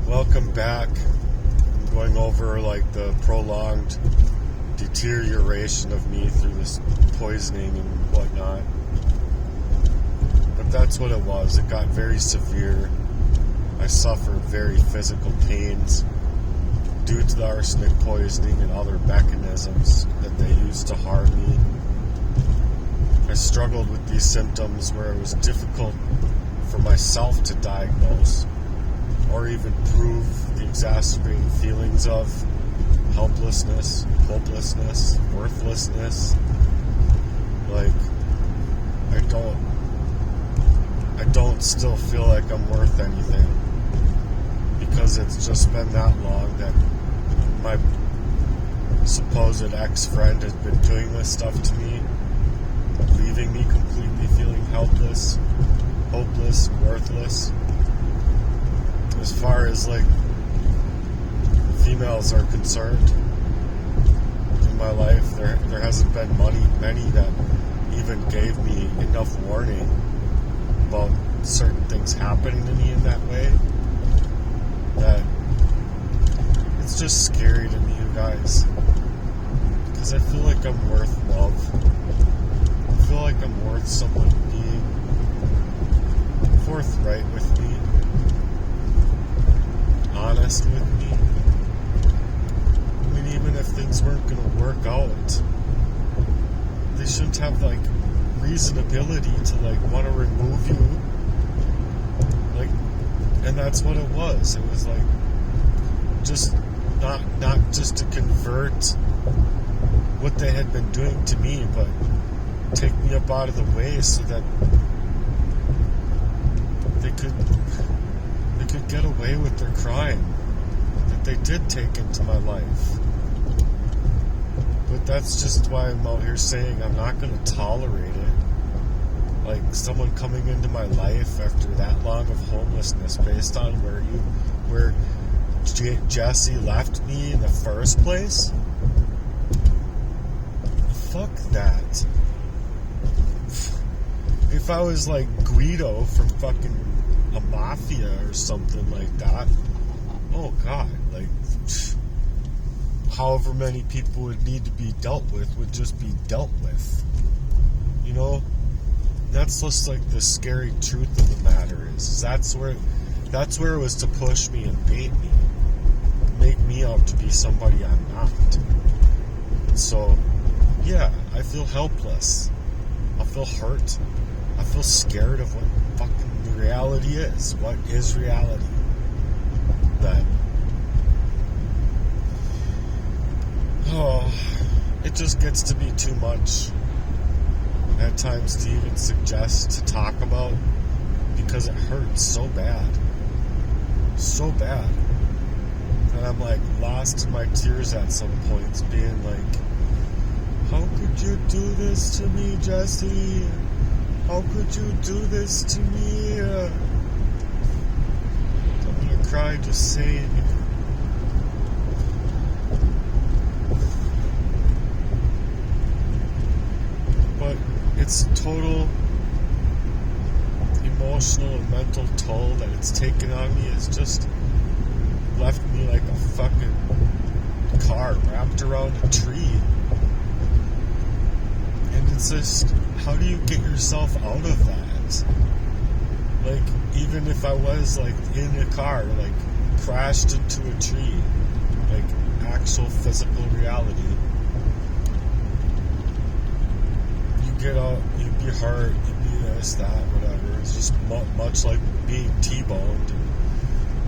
Welcome back. I'm going over like the prolonged deterioration of me through this poisoning and whatnot. But that's what it was. It got very severe. I suffered very physical pains due to the arsenic poisoning and other mechanisms that they used to harm me. I struggled with these symptoms where it was difficult for myself to diagnose or even prove the exacerbating feelings of helplessness, hopelessness, worthlessness. Like, I don't still feel like I'm worth anything because it's just been that long that my supposed ex-friend has been doing this stuff to me, leaving me completely feeling helpless, hopeless, worthless. As far as like females are concerned in my life, there hasn't been many that even gave me enough warning about certain things happening to me in that way, that it's just scary to me, you guys, because I feel like I'm worth love. I feel like I'm worth someone being forthright with me, honest with me. I mean, even if things weren't going to work out, they shouldn't have like reasonability to like want to remove you. Like, and that's what it was. It was like just not just to convert what they had been doing to me, but take me up out of the way so that they could get away with their crime that they did take into my life. But that's just why I'm out here saying I'm not going to tolerate it. Like, someone coming into my life after that long of homelessness based on where Jesse left me in the first place. Fuck that. If I was like Guido from fucking a mafia or something like that, oh god, like however many people would need to be dealt with would just be dealt with, you know. That's just like the scary truth of the matter is that's where it was to push me and bait me, make me out to be somebody I'm not. So yeah, I feel helpless, I feel hurt, I feel scared of what fucking reality is. What is reality? That it just gets to be too much at times to even suggest, to talk about, because it hurts so bad, and I'm like lost in my tears at some points, being like, how could you do this to me, Jesse? How could you do this to me? I'm gonna cry just saying it. But it's total emotional and mental toll that it's taken on me. It's just left me like a fucking car wrapped around a tree. And it's just, how do you get yourself out of that? Like, even if I was like in a car, like crashed into a tree, like actual physical reality, you get out, you'd be hurt, you'd be this, that, whatever. It's just much like being T-boned.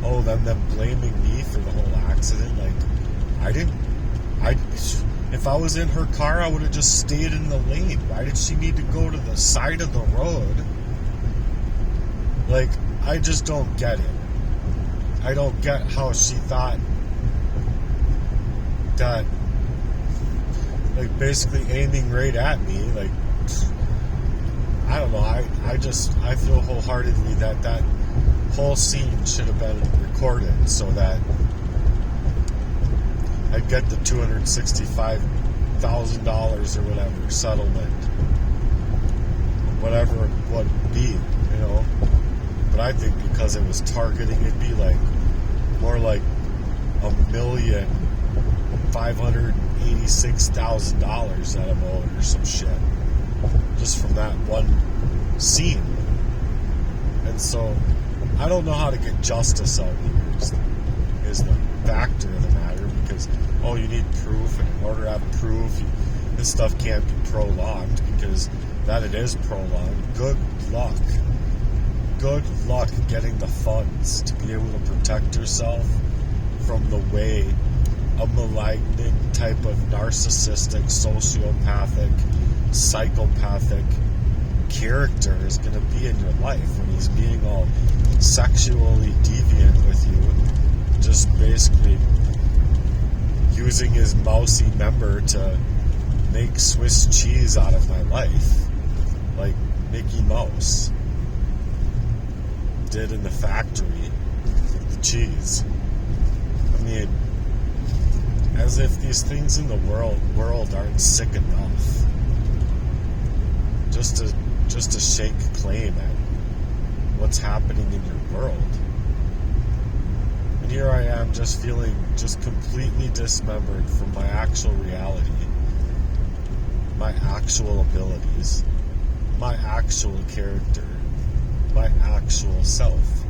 And, them blaming me for the whole accident. Like, if I was in her car, I would have just stayed in the lane. Why did she need to go to the side of the road? Like, I just don't get it. I don't get how she thought that, like, basically aiming right at me. Like, I don't know. I feel wholeheartedly that whole scene should have been recorded so that I'd get the $265,000 or whatever settlement, whatever it would be, you know. But I think because it was targeting, it'd be like more like $1,586,000 that I'm owed or some shit, just from that one scene. And so I don't know how to get justice out here is the factor of the matter, because you need proof, and in order to have proof, this stuff can't be prolonged, because that it is prolonged. Good luck getting the funds to be able to protect yourself from the way a malignant type of narcissistic, sociopathic, psychopathic character is going to be in your life when he's being all sexually deviant with you, just basically using his mousy member to make Swiss cheese out of my life, like Mickey Mouse did in the factory, the cheese. I mean, as if these things in the world aren't sick enough just to shake claim at what's happening in your world. And here I am just feeling just completely dismembered from my actual reality, my actual abilities, my actual character, my actual self,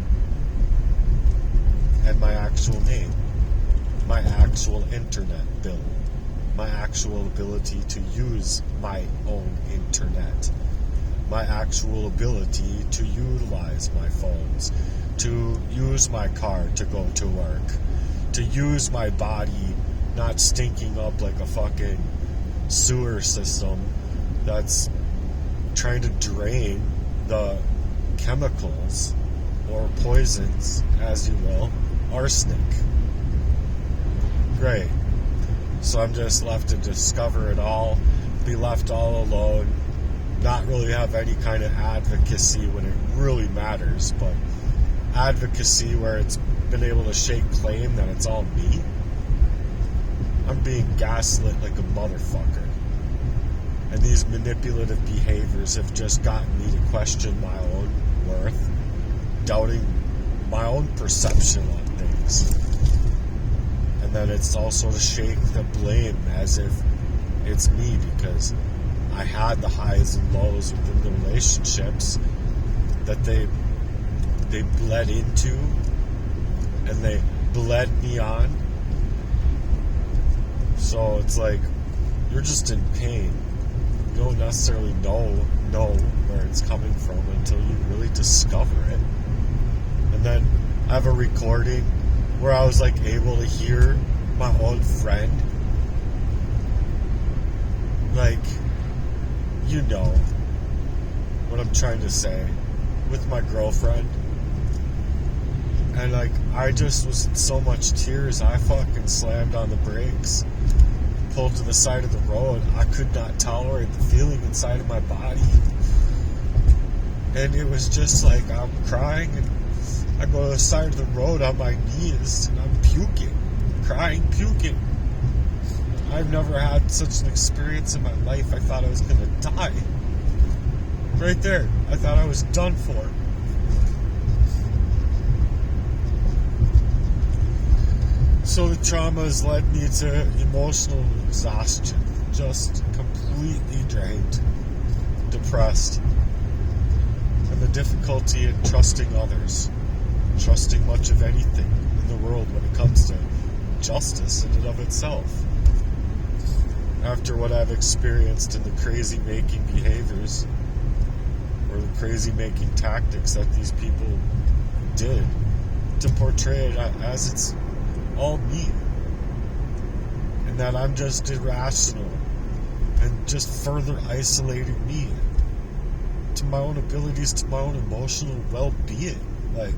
and my actual name, my actual internet bill, my actual ability to use my own internet, my actual ability to utilize my phones, to use my car to go to work, to use my body not stinking up like a fucking sewer system that's trying to drain the chemicals or poisons, as you will, arsenic. Great. So I'm just left to discover it all, be left all alone, not really have any kind of advocacy when it really matters, but advocacy where it's been able to shake claim that it's all me. I'm being gaslit like a motherfucker. And these manipulative behaviors have just gotten me to question my own worth, doubting my own perception on things. And then it's also to shake the blame as if it's me, because I had the highs and lows within the relationships that they bled into and they bled me on. So it's like, you're just in pain. You don't necessarily know where it's coming from until you really discover it. And then I have a recording where I was like able to hear my old friend, like, you know what I'm trying to say, with my girlfriend. And like, I just was in so much tears, I fucking slammed on the brakes, pulled to the side of the road. I could not tolerate the feeling inside of my body. And it was just like, I'm crying, and I go to the side of the road on my knees, and I'm puking, crying, puking. I've never had such an experience in my life. I thought I was going to die. Right there. I thought I was done for. So the trauma has led me to emotional exhaustion. Just completely drained. Depressed. And the difficulty in trusting others. Trusting much of anything in the world when it comes to justice in and of itself. After what I've experienced in the crazy-making behaviors or the crazy-making tactics that these people did to portray it as it's all me, and that I'm just irrational and just further isolating me to my own abilities, to my own emotional well-being. Like,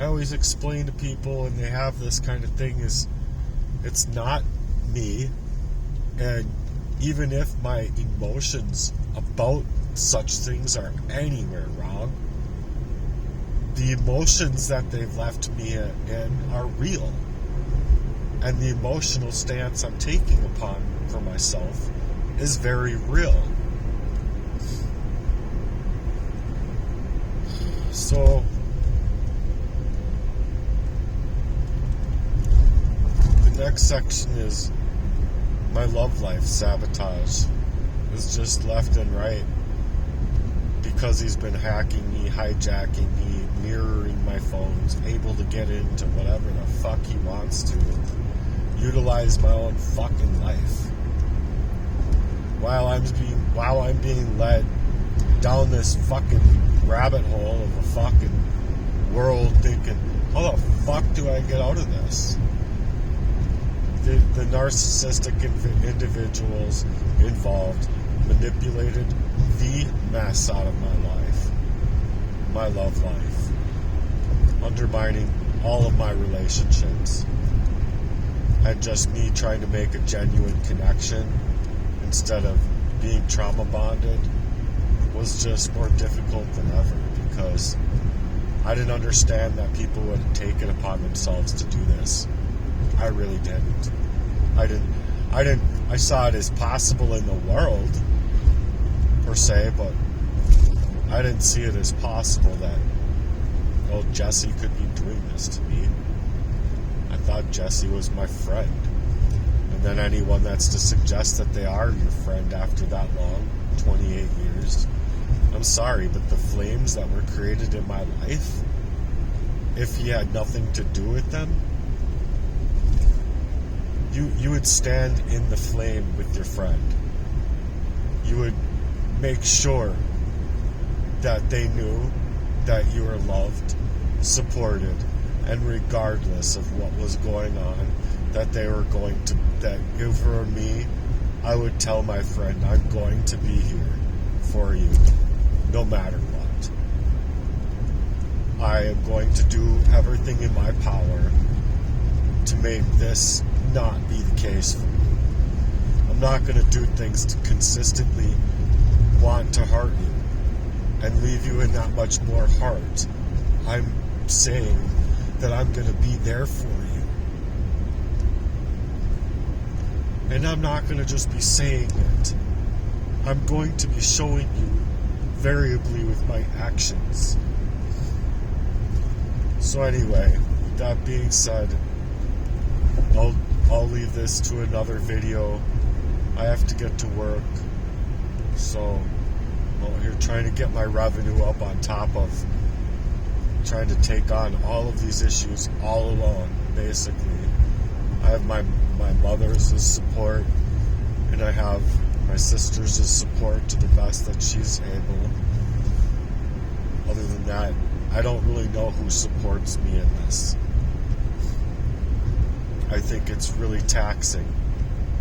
I always explain to people, and they have this kind of thing, is it's not me, and even if my emotions about such things are anywhere wrong, the emotions that they've left me in are real, and the emotional stance I'm taking upon for myself is very real. So next section is my love life sabotage. It's just left and right. Because he's been hacking me, hijacking me, mirroring my phones, able to get into whatever the fuck he wants to. Utilize my own fucking life. While I'm being led down this fucking rabbit hole of a fucking world thinking, how the fuck do I get out of this? The narcissistic individuals involved manipulated the mess out of my life, my love life, undermining all of my relationships, and just me trying to make a genuine connection instead of being trauma bonded was just more difficult than ever, because I didn't understand that people would take it upon themselves to do this. I really didn't. I saw it as possible in the world, per se, but I didn't see it as possible that, oh, Jesse could be doing this to me. I thought Jesse was my friend. And then anyone that's to suggest that they are your friend after that long, 28 years, I'm sorry, but the flames that were created in my life, if he had nothing to do with them, you would stand in the flame with your friend. You would make sure that they knew that you were loved, supported, and regardless of what was going on, that they were going to, that for me, I would tell my friend, I'm going to be here for you, no matter what. I am going to do everything in my power to make this not be the case for you. I'm not going to do things to consistently want to hurt you and leave you in that much more hurt. I'm saying that I'm going to be there for you. And I'm not going to just be saying it. I'm going to be showing you variably with my actions. So anyway, with that being said, I'll leave this to another video. I have to get to work. So I'm here trying to get my revenue up on top of trying to take on all of these issues all alone, basically. I have my mother's support, and I have my sister's support to the best that she's able. Other than that, I don't really know who supports me in this. I think it's really taxing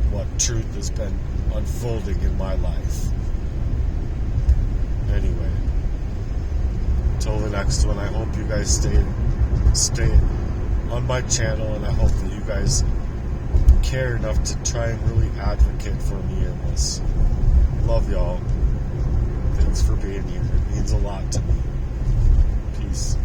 what truth has been unfolding in my life. Anyway, until the next one, I hope you guys stay on my channel, and I hope that you guys care enough to try and really advocate for me in this. Love y'all. Thanks for being here. It means a lot to me. Peace.